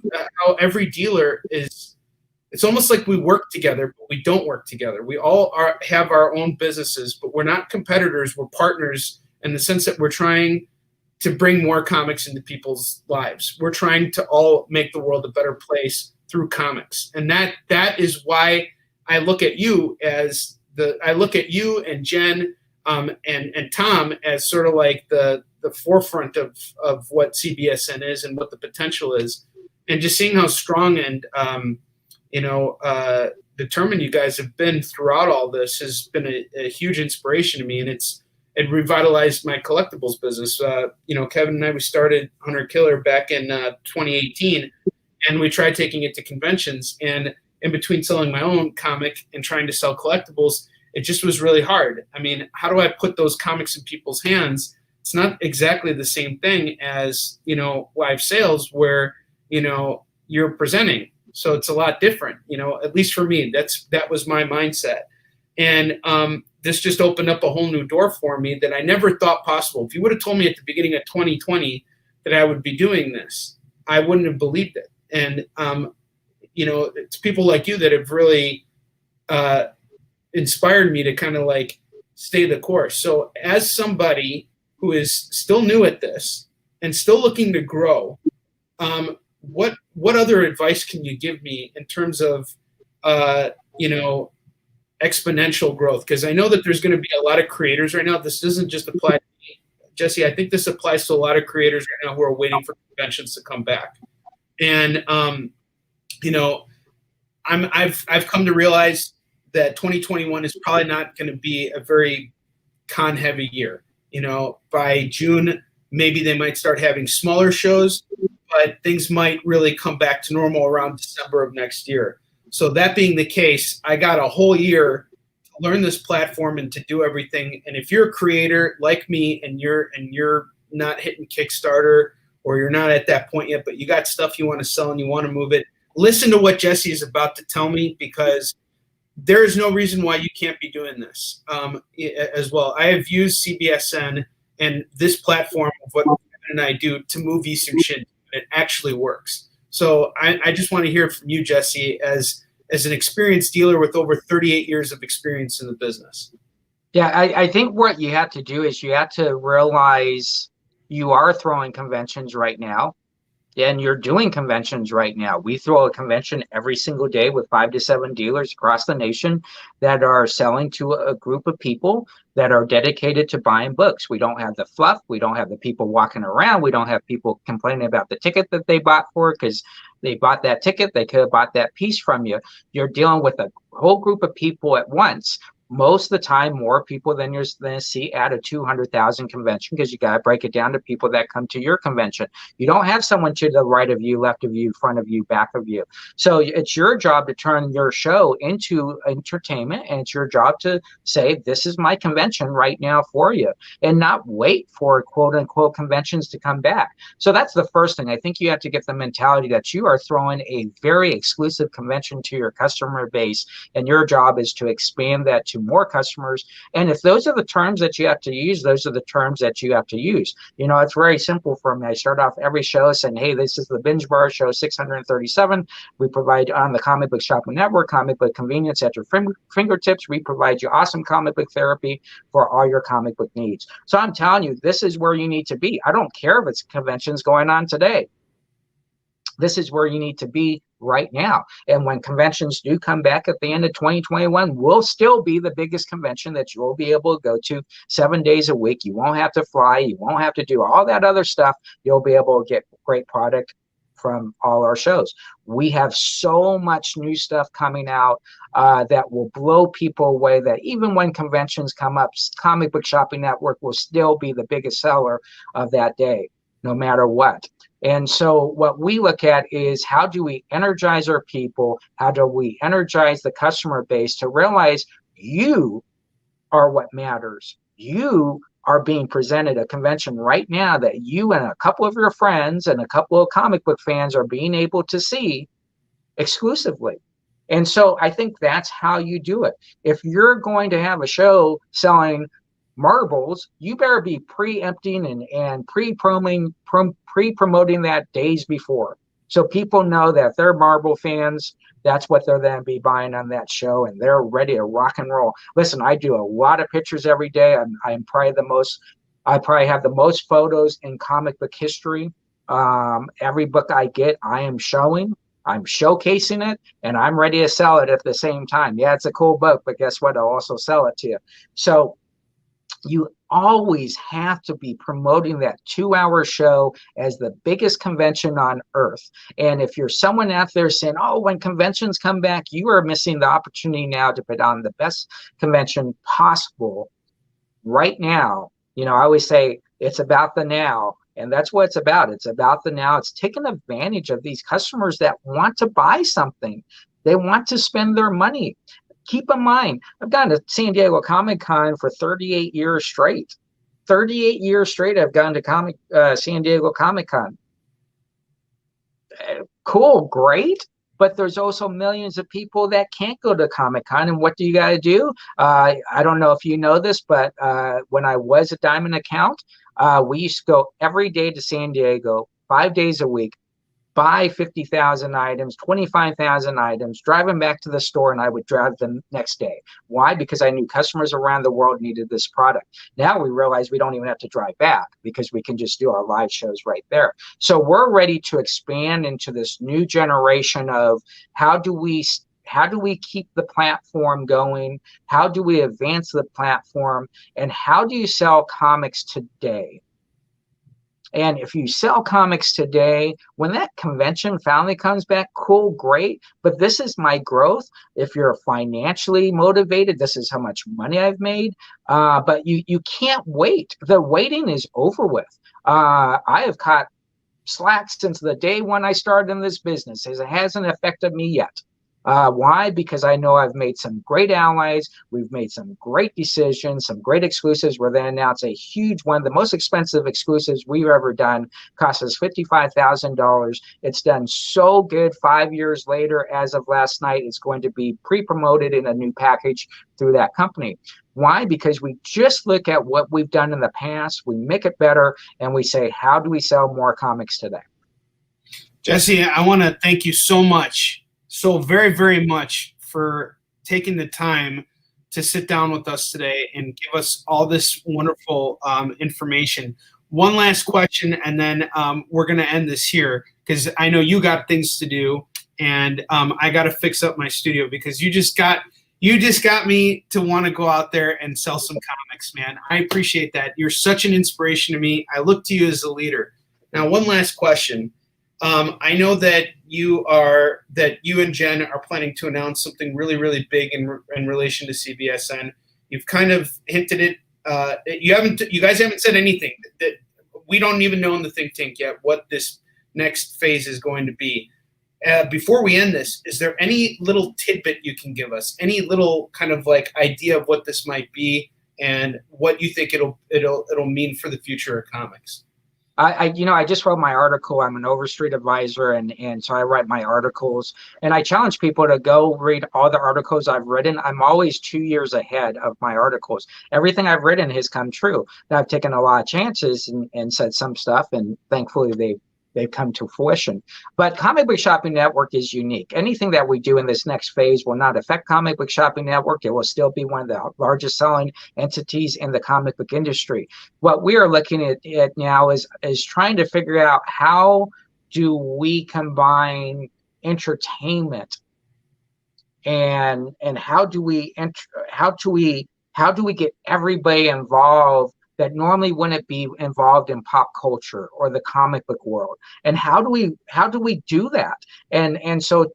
every dealer is, it's almost like we work together, but we don't work together. We all have our own businesses, but we're not competitors. We're partners in the sense that we're trying to bring more comics into people's lives. We're trying to all make the world a better place through comics. And that is why I look at you and Jen and Tom as sort of like the forefront of what CBSN is and what the potential is. And just seeing how strong and determined you guys have been throughout all this has been a huge inspiration to me, and it revitalized my collectibles business. Kevin and I, we started Hunter Killer back in 2018, and we tried taking it to conventions. And in between selling my own comic and trying to sell collectibles, it just was really hard. I mean, how do I put those comics in people's hands? It's not exactly the same thing as, live sales where, you're presenting. So it's a lot different, at least for me. That was my mindset. And this just opened up a whole new door for me that I never thought possible. If you would have told me at the beginning of 2020 that I would be doing this, I wouldn't have believed it. And, it's people like you that have really inspired me to kind of like stay the course. So as somebody who is still new at this and still looking to grow, what other advice can you give me in terms of, exponential growth? Because I know that there's going to be a lot of creators right now. This doesn't just apply to me, Jesse. I think this applies to a lot of creators right now who are waiting for conventions to come back. And I've come to realize that 2021 is probably not going to be a very con heavy year. By June, maybe they might start having smaller shows, but things might really come back to normal around December of next year. So that being the case, I got a whole year to learn this platform and to do everything. And if you're a creator like me and you're not hitting Kickstarter, or you're not at that point yet, but you got stuff you want to sell and you want to move it, listen to what Jesse is about to tell me, because there is no reason why you can't be doing this as well. I have used CBSN and this platform of what Kevin and I do to move Eastern shit. And it actually works. So I just want to hear from you, Jesse, as an experienced dealer with over 38 years of experience in the business. Yeah, I think what you have to do is you have to realize you are throwing conventions right now, and you're doing conventions right now. We throw a convention every single day with 5 to 7 dealers across the nation that are selling to a group of people that are dedicated to buying books. We don't have the fluff. We don't have the people walking around. We don't have people complaining about the ticket that they bought for because they bought that ticket. They could have bought that piece from you. You're dealing with a whole group of people at once. Most of the time, more people than you're going to see at a 200,000 convention, because you got to break it down to people that come to your convention. You don't have someone to the right of you, left of you, front of you, back of you. So it's your job to turn your show into entertainment, and it's your job to say, this is my convention right now for you, and not wait for quote unquote conventions to come back. So that's the first thing. I think you have to get the mentality that you are throwing a very exclusive convention to your customer base, and your job is to expand that to more customers. And if those are the terms that you have to use, those are the terms that you have to use. It's very simple for me. I start off every show saying, hey, this is the Binge Bar show 637. We provide on the Comic Book Shopping Network, comic book convenience at your fingertips. We provide you awesome comic book therapy for all your comic book needs. So I'm telling you, this is where you need to be. I don't care if it's conventions going on today. This is where you need to be right now. And when conventions do come back at the end of 2021, we'll still be the biggest convention that you'll be able to go to 7 days a week. You won't have to fly. You won't have to do all that other stuff. You'll be able to get great product from all our shows. We have so much new stuff coming out that will blow people away, that even when conventions come up, Comic Book Shopping Network will still be the biggest seller of that day, no matter what. And so what we look at is, how do we energize our people? How do we energize the customer base to realize you are what matters? You are being presented a convention right now that you and a couple of your friends and a couple of comic book fans are being able to see exclusively. And so I think that's how you do it. If you're going to have a show selling marbles, you better be preempting and pre-promoting that days before, so people know that they're Marvel fans. That's what they're going to be buying on that show, and they're ready to rock and roll. Listen, I do a lot of pictures every day. I'm probably the most I probably have the most photos in comic book history. Every book I get, I am showing, I'm showcasing it, and I'm ready to sell it at the same time. Yeah, it's a cool book, but guess what? I'll also sell it to you. So you always have to be promoting that 2-hour show as the biggest convention on earth. And if you're someone out there saying, oh, when conventions come back, you are missing the opportunity now to put on the best convention possible right now. I always say it's about the now. And that's what it's about. It's about the now. It's taking advantage of these customers that want to buy something. They want to spend their money. Keep in mind, I've gone to San Diego Comic-Con for 38 years straight. 38 years straight I've gone to San Diego Comic-Con. Cool, great. But there's also millions of people that can't go to Comic-Con. And what do you got to do? I don't know if you know this, but when I was a Diamond account, we used to go every day to San Diego, 5 days a week, buy 50,000 items, 25,000 items, drive them back to the store, and I would drive them next day. Why? Because I knew customers around the world needed this product. Now we realize we don't even have to drive back because we can just do our live shows right there. So we're ready to expand into this new generation of how do we keep the platform going? How do we advance the platform? And how do you sell comics today? And if you sell comics today, when that convention finally comes back, cool, great. But this is my growth. If you're financially motivated, this is how much money I've made. But you can't wait. The waiting is over with. I have caught slack since the day when I started in this business. It hasn't affected me yet. Why? Because I know I've made some great allies. We've made some great decisions, some great exclusives. We're then announced a huge one. The most expensive exclusives we've ever done cost us $55,000. It's done so good 5 years later. As of last night, it's going to be pre-promoted in a new package through that company. Why? Because we just look at what we've done in the past, we make it better, and we say, how do we sell more comics today? Jesse, I want to thank you so very, very much for taking the time to sit down with us today and give us all this wonderful information. One last question, and then we're going to end this here because I know you got things to do, and I got to fix up my studio because you just got me to want to go out there and sell some comics, man. I appreciate that. You're such an inspiration to me. I look to you as a leader. Now, one last question. I know that you and Jen are planning to announce something really, really big in relation to CBSN. You've kind of hinted it. You guys haven't said anything. That we don't even know in the think tank yet what this next phase is going to be. Before we end this, is there any little tidbit you can give us? Any little kind of like idea of what this might be and what you think it'll mean for the future of comics? I just wrote my article. I'm an Overstreet advisor, and so I write my articles. And I challenge people to go read all the articles I've written. I'm always 2 years ahead of my articles. Everything I've written has come true. Now, I've taken a lot of chances and said some stuff, and thankfully they've come to fruition. But Comic Book Shopping Network is unique. Anything that we do in this next phase will not affect Comic Book Shopping Network. It will still be one of the largest selling entities in the comic book industry. What we are looking at now is trying to figure out how do we combine entertainment and how do we get everybody involved that normally wouldn't be involved in pop culture or the comic book world, and how do we do that? And so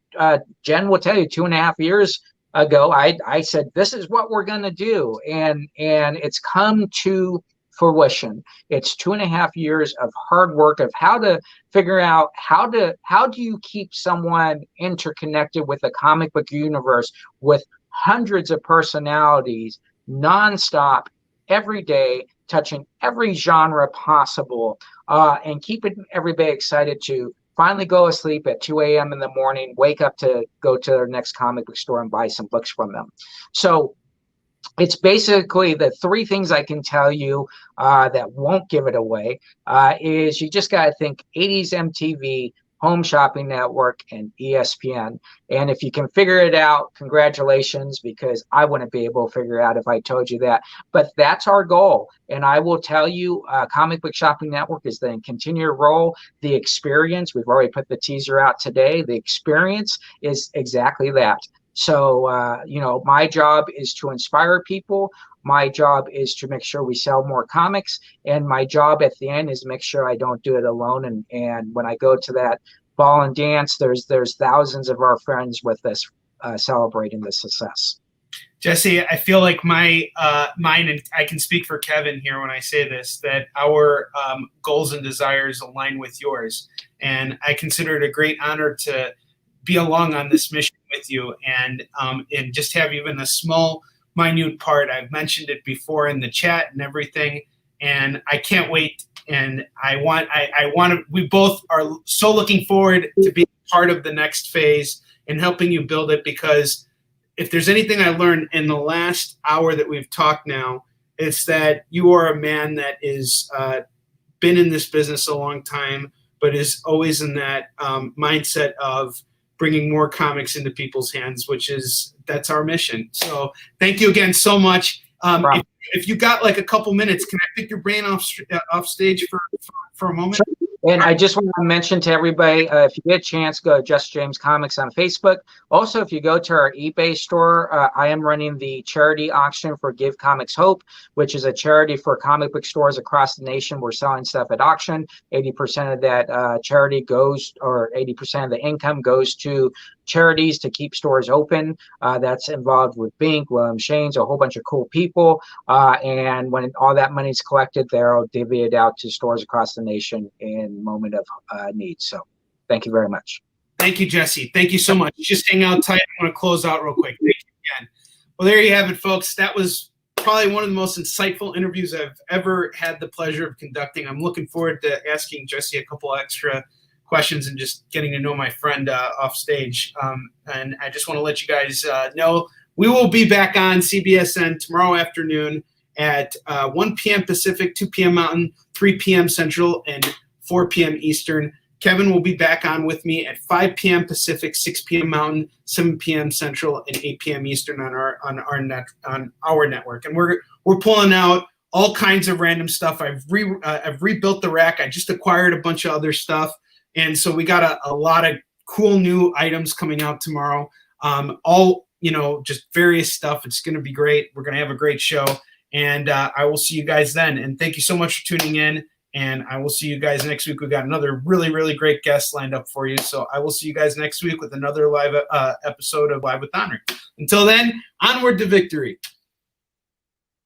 Jen will tell you, 2.5 years ago, I said this is what we're going to do, and it's come to fruition. It's 2.5 years of hard work of how to figure out how do you keep someone interconnected with the comic book universe with hundreds of personalities nonstop every day, touching every genre possible, and keeping everybody excited to finally go to sleep at 2 a.m. in the morning, wake up to go to their next comic book store and buy some books from them. So it's basically the 3 things I can tell you that won't give it away is you just got to think 80s MTV, Home Shopping Network, and ESPN. And if you can figure it out, congratulations, because I wouldn't be able to figure it out if I told you that. But that's our goal. And I will tell you, Comic Book Shopping Network is the continue to roll. The experience, we've already put the teaser out today. The experience is exactly that. So, you know, my job is to inspire people. My job is to make sure we sell more comics. And my job at the end is to make sure I don't do it alone. And when I go to that ball and dance, there's thousands of our friends with us celebrating the success. Jesse, I feel like mine, and I can speak for Kevin here when I say this, that our goals and desires align with yours. And I consider it a great honor to be along on this mission with you, and just have even a small, minute part. I've mentioned it before in the chat and everything, and I can't wait. And I want to, we both are so looking forward to being part of the next phase and helping you build it, because if there's anything I learned in the last hour that we've talked now, it's that you are a man that is been in this business a long time, but is always in that mindset of bringing more comics into people's hands, that's our mission. So thank you again so much. If you got like a couple minutes, can I pick your brain off stage for a moment? Sure. And I just want to mention to everybody, if you get a chance, go to Just James Comics on Facebook. Also, if you go to our eBay store, I am running the charity auction for Give Comics Hope, which is a charity for comic book stores across the nation. We're selling stuff at auction. 80% of that charity goes, or 80% of the income goes to charities to keep stores open. That's involved with Bink, William Shane's, a whole bunch of cool people. And when all that money is collected, they'll divvy it out to stores across the nation in moment of need. So thank you very much. Thank you, Jesse. Thank you so much. Just hang out tight. I want to close out real quick. Thank you again. Well, there you have it, folks. That was probably one of the most insightful interviews I've ever had the pleasure of conducting. I'm looking forward to asking Jesse a couple extra questions and just getting to know my friend off stage. And I just want to let you guys know we will be back on CBSN tomorrow afternoon at 1 p.m. Pacific, 2 p.m. Mountain, 3 p.m. Central, and 4 p.m. Eastern. Kevin will be back on with me at 5 p.m. Pacific, 6 p.m. Mountain, 7 p.m. Central, and 8 p.m. Eastern on our network. And we're pulling out all kinds of random stuff. I've rebuilt the rack. I just acquired a bunch of other stuff, and so we got a lot of cool new items coming out tomorrow. All just various stuff. It's going to be great. We're going to have a great show, and I will see you guys then. And thank you so much for tuning in. And I will see you guys next week. We've got another really, really great guest lined up for you. So I will see you guys next week with another live episode of Live with Onrie. Until then, onward to victory.